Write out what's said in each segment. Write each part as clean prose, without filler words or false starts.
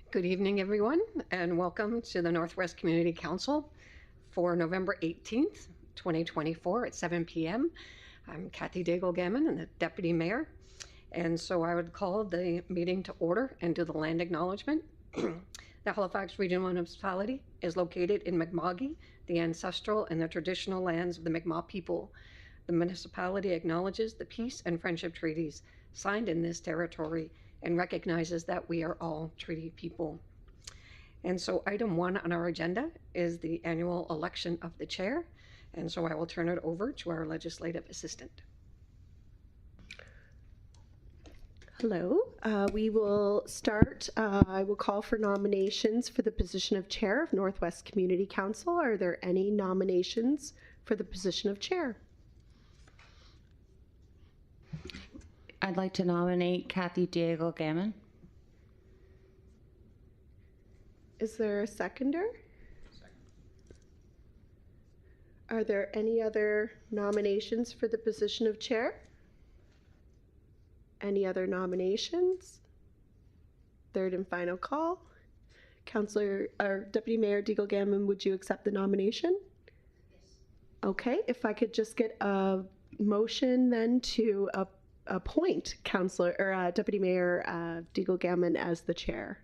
Good evening, everyone, and welcome to the Northwest Community Council for November 18th, 2024 at 7 p.m. I'm Kathy Daigle-Gammon, and the Deputy Mayor, and so I would call the meeting to order and do the land acknowledgement. The Halifax Regional Municipality is located in Mi'kma'ki, the ancestral and the traditional lands of the Mi'kmaq people. The municipality acknowledges the peace and friendship treaties signed in this territory and recognizes that we are all treaty people. And so item 1 on our agenda is the annual election of the chair. And so I will turn it over to our legislative assistant. Hello, we will start. I will call for nominations for the position of chair of Northwest Community Council. Are there any nominations for the position of chair? I'd like to nominate Kathy Daigle-Gammon. Is there a seconder? Are there any other nominations for the position of chair? Any other nominations? Third and final call. Councillor or Deputy Mayor Daigle-Gammon, would you accept the nomination? Yes. Okay, if I could just get a motion then to appoint Councillor or Deputy Mayor Daigle-Gammon as the chair.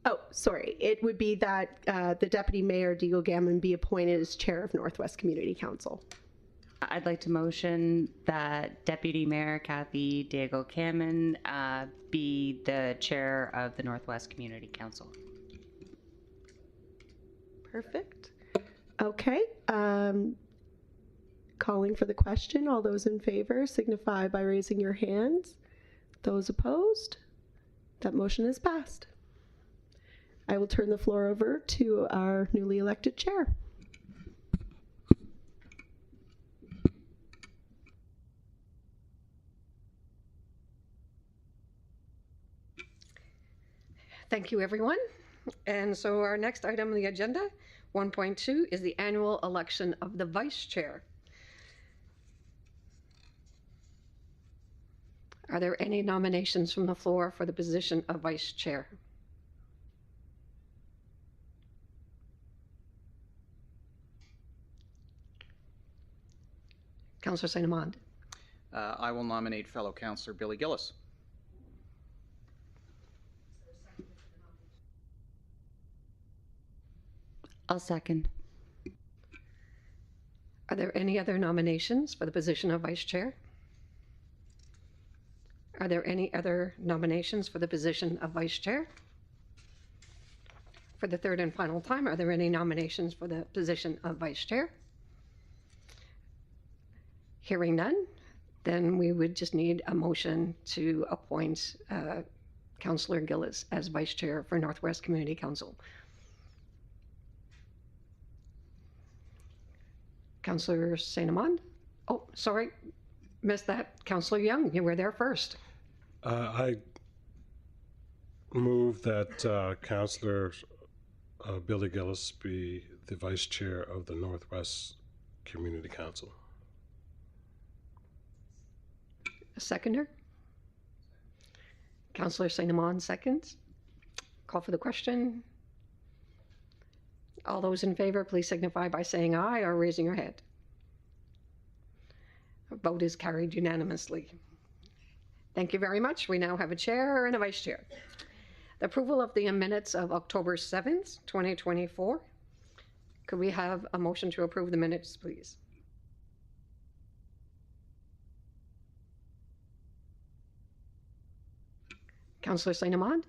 Oh, sorry. It would be that the Deputy Mayor Daigle-Gammon be appointed as chair of Northwest Community Council. I'd like to motion that Deputy Mayor Kathy Daigle-Gammon be the chair of the Northwest Community Council. Perfect. Okay. Calling for the question. All those in favor signify by raising your hands. Those opposed? That motion is passed. I will turn the floor over to our newly elected chair. Thank you, everyone. And so our next item on the agenda, 1.2, is the annual election of the vice chair. Are there any nominations from the floor for the position of vice chair? Councillor St. Amand. I will nominate fellow Councillor Billy Gillis. I'll second. Are there any other nominations for the position of vice chair? Are there any other nominations for the position of vice chair? For the third and final time, are there any nominations for the position of vice chair? Hearing none, then we would just need a motion to appoint Councillor Gillis as vice chair for Northwest Community Council. Councillor St. Amand? Oh, sorry, missed that. Councillor Young, you were there first. I move that Councillor Billy Gillis be the vice chair of the Northwest Community Council. A seconder? Councillor St. Amand seconds. Call for the question. All those in favor, please signify by saying aye or raising your hand. A vote is carried unanimously. Thank you very much. We now have a chair and a vice chair. The approval of the minutes of October 7th, 2024. Could we have a motion to approve the minutes, please? Councillor St. Amand?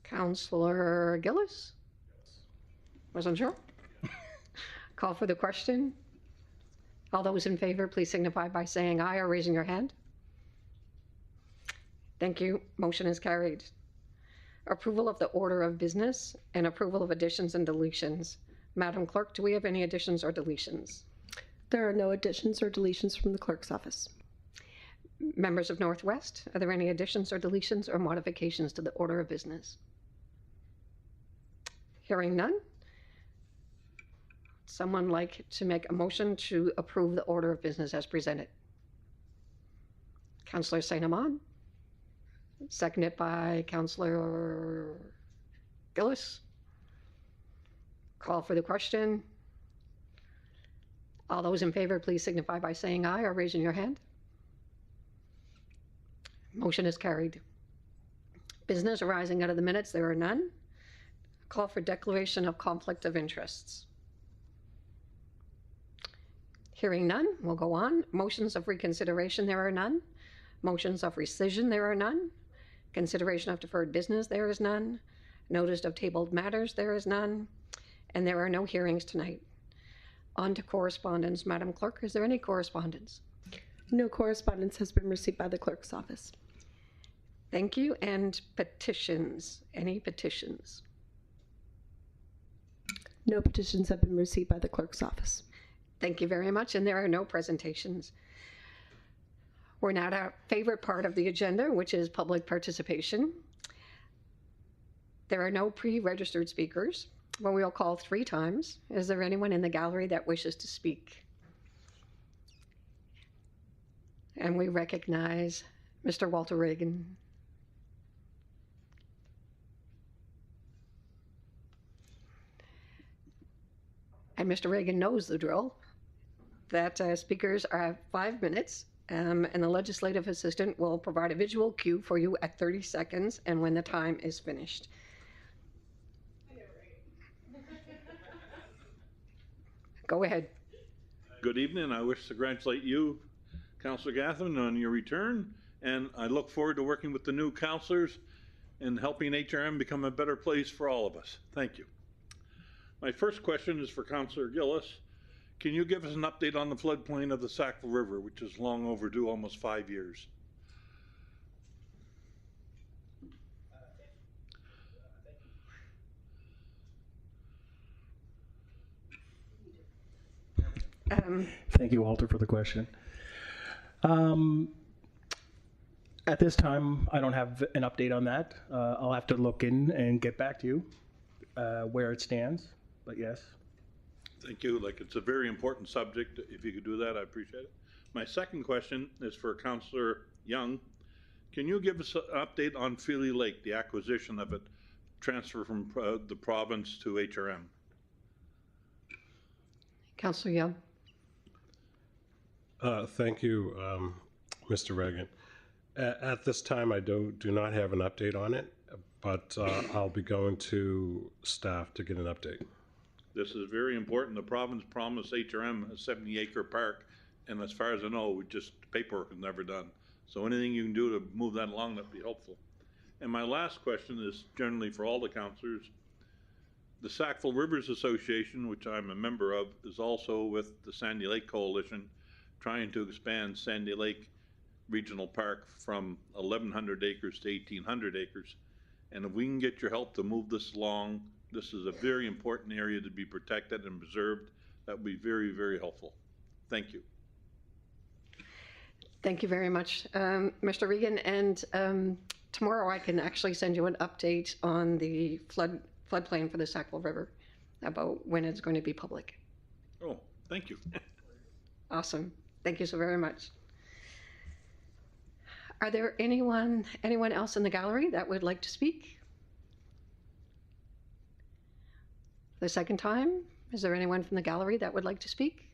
Councillor Gillis? Wasn't sure. Call for the question. All those in favor, please signify by saying aye or raising your hand. Thank you. Motion is carried. Approval of the order of business and approval of additions and deletions. Madam Clerk, do we have any additions or deletions? There are no additions or deletions from the clerk's office. Members of Northwest, are there any additions or deletions or modifications to the order of business? Hearing none. Someone like to make a motion to approve the order of business as presented? Councillor St. Amand, seconded by Councillor Gillis. Call for the question. All those in favor, please signify by saying aye or raising your hand. Motion is carried. Business arising out of the minutes, there are none. Call for declaration of conflict of interests. Hearing none, we'll go on. Motions of reconsideration, there are none. Motions of rescission, there are none. Consideration of deferred business, there is none. Notice of tabled matters, there is none. And there are no hearings tonight. On to correspondence. Madam Clerk, is there any correspondence? No correspondence has been received by the clerk's office. Thank you. And petitions. Any petitions? No petitions have been received by the clerk's office. Thank you very much. And there are no presentations. We're now at our favorite part of the agenda, which is public participation. There are no pre-registered speakers. Well, we'll call 3 times. Is there anyone in the gallery that wishes to speak? And we recognize Mr. Walter Reagan. And Mr. Reagan knows the drill, that speakers are 5 minutes, and the legislative assistant will provide a visual cue for you at 30 seconds and when the time is finished. Go ahead. Good evening. I wish to congratulate you, Councillor Gathman, on your return, and I look forward to working with the new councillors and helping HRM become a better place for all of us. Thank you. My first question is for Councillor Gillis. Can you give us an update on the floodplain of the Sackville River, which is long overdue, almost 5 years? Thank you, Walter, for the question. At this time, I don't have an update on that. I'll have to look in and get back to you where it stands, but yes. Thank you. It's a very important subject. If you could do that, I appreciate it. My second question is for Councillor Young. Can you give us an update on Feely Lake, the acquisition of it, transfer from the province to HRM? Councillor Young. Thank you, Mr. Reagan. At this time, I do not have an update on it, but I'll be going to staff to get an update. This is very important. The province promised HRM a 70-acre park, and as far as I know, paperwork is never done. So anything you can do to move that along, that'd be helpful. And my last question is generally for all the councillors. The Sackville Rivers Association, which I'm a member of, is also with the Sandy Lake Coalition, trying to expand Sandy Lake Regional Park from 1,100 acres to 1,800 acres. And if we can get your help to move this along, this is a very important area to be protected and preserved. That would be very, very helpful. Thank you. Thank you very much, Mr. Regan. And tomorrow I can actually send you an update on the floodplain for the Sackville River about when it's going to be public. Oh, thank you. Awesome. Thank you so very much. Are there anyone else in the gallery that would like to speak? The second time, is there anyone from the gallery that would like to speak?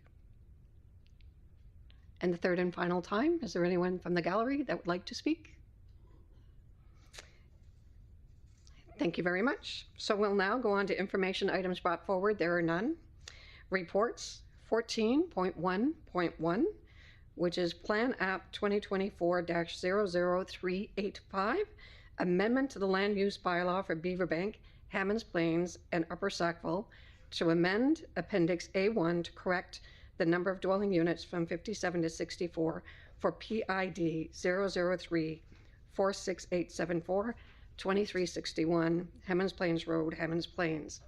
And the third and final time, is there anyone from the gallery that would like to speak? Thank you very much. So we'll now go on to information items brought forward. There are none. Reports 14.1.1, which is Plan App 2024-00385, amendment to the land use bylaw for Beaverbank, Hammonds Plains, and Upper Sackville to amend Appendix A1 to correct the number of dwelling units from 57 to 64 for PID 003 46874 2361 Hammonds Plains Road, Hammonds Plains.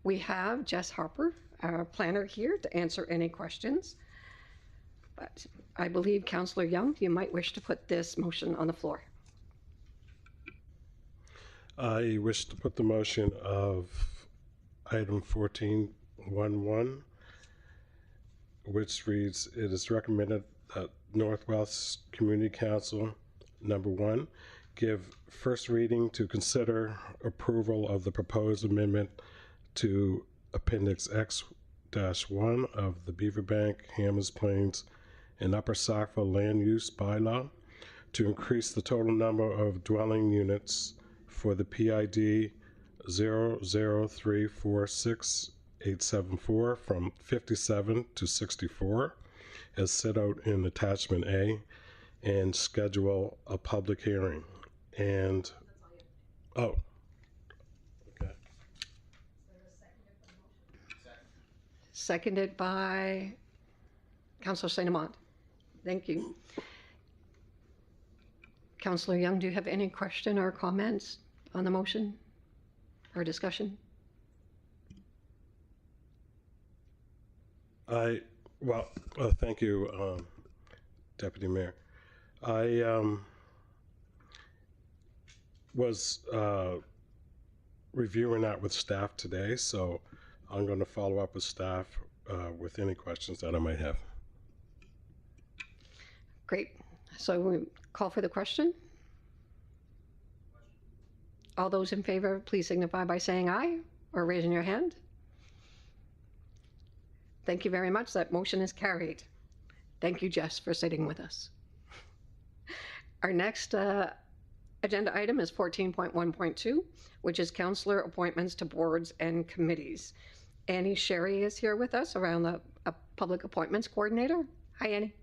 We have Jess Harper, our planner, here to answer any questions. But I believe Councillor Young, you might wish to put this motion on the floor. I wish to put the motion of item 14.1.1, which reads, it is recommended that Northwest Community Council, number 1, give first reading to consider approval of the proposed amendment to Appendix X-1 of the Beaverbank, Hammers Plains, and Upper Sackville Land Use Bylaw to increase the total number of dwelling units for the PID 00346-874 from 57 to 64, as set out in Attachment A, and schedule a public hearing. And, oh, okay. Seconded by Councillor St. Amand. Thank you. Councillor Young, do you have any question or comments on the motion or discussion? Thank you, Deputy Mayor. I was reviewing that with staff today, so I'm going to follow up with staff with any questions that I might have. Great. So we call for the question. All those in favor, please signify by saying aye or raising your hand. Thank you very much. That motion is carried. Thank you, Jess, for sitting with us. Our next agenda item is 14.1.2, which is councillor appointments to boards and committees. Annie Sherry is here with us, around the public appointments coordinator. Hi, Annie.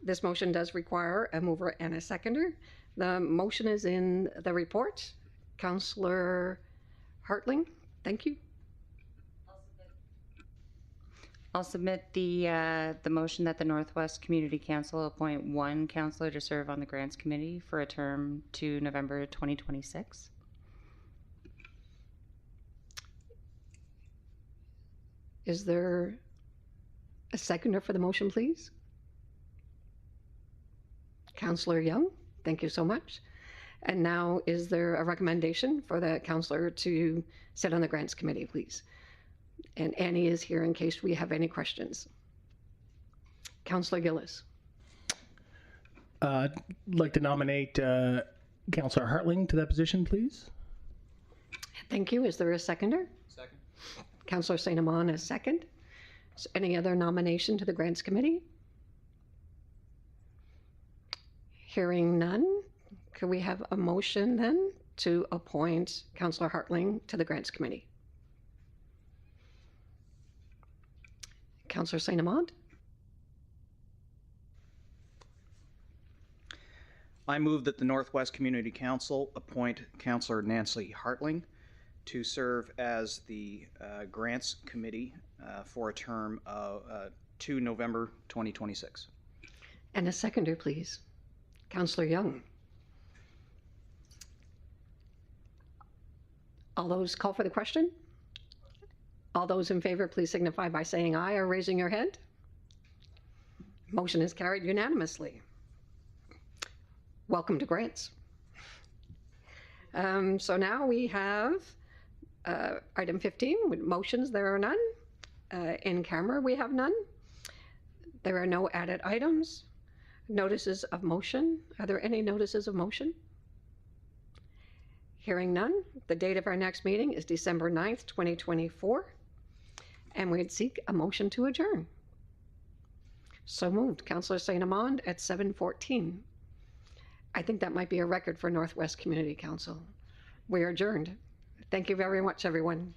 This motion does require a mover and a seconder. The motion is in the report. Councillor Hartling, thank you. I'll submit the motion that the Northwest Community Council appoint one councillor to serve on the Grants Committee for a term to November 2026. Is there a seconder for the motion, please? Councillor Young, thank you so much. And now, is there a recommendation for the councillor to sit on the Grants Committee, please? And Annie is here in case we have any questions. Councillor Gillis. I'd like to nominate Councillor Hartling to that position, please. Thank you. Is there a seconder? Second. Councillor St. Amand is second. Is any other nomination to the Grants Committee? Hearing none, could we have a motion then to appoint Councillor Hartling to the Grants Committee? Councillor St. Amand? I move that the Northwest Community Council appoint Councillor Nancy Hartling to serve as the Grants Committee for a term of to November 2026. And a seconder, please. Councillor Young. All those call for the question? All those in favor, please signify by saying aye or raising your hand. Motion is carried unanimously. Welcome to Grants. So now we have item 15 with motions. There are none. In camera, we have none. There are no added items. Notices of motion. Are there any notices of motion? Hearing none. The date of our next meeting is December 9th, 2024. And we'd seek a motion to adjourn. So moved. Councillor St. Amand at 7:14. I think that might be a record for Northwest Community Council. We are adjourned. Thank you very much, everyone.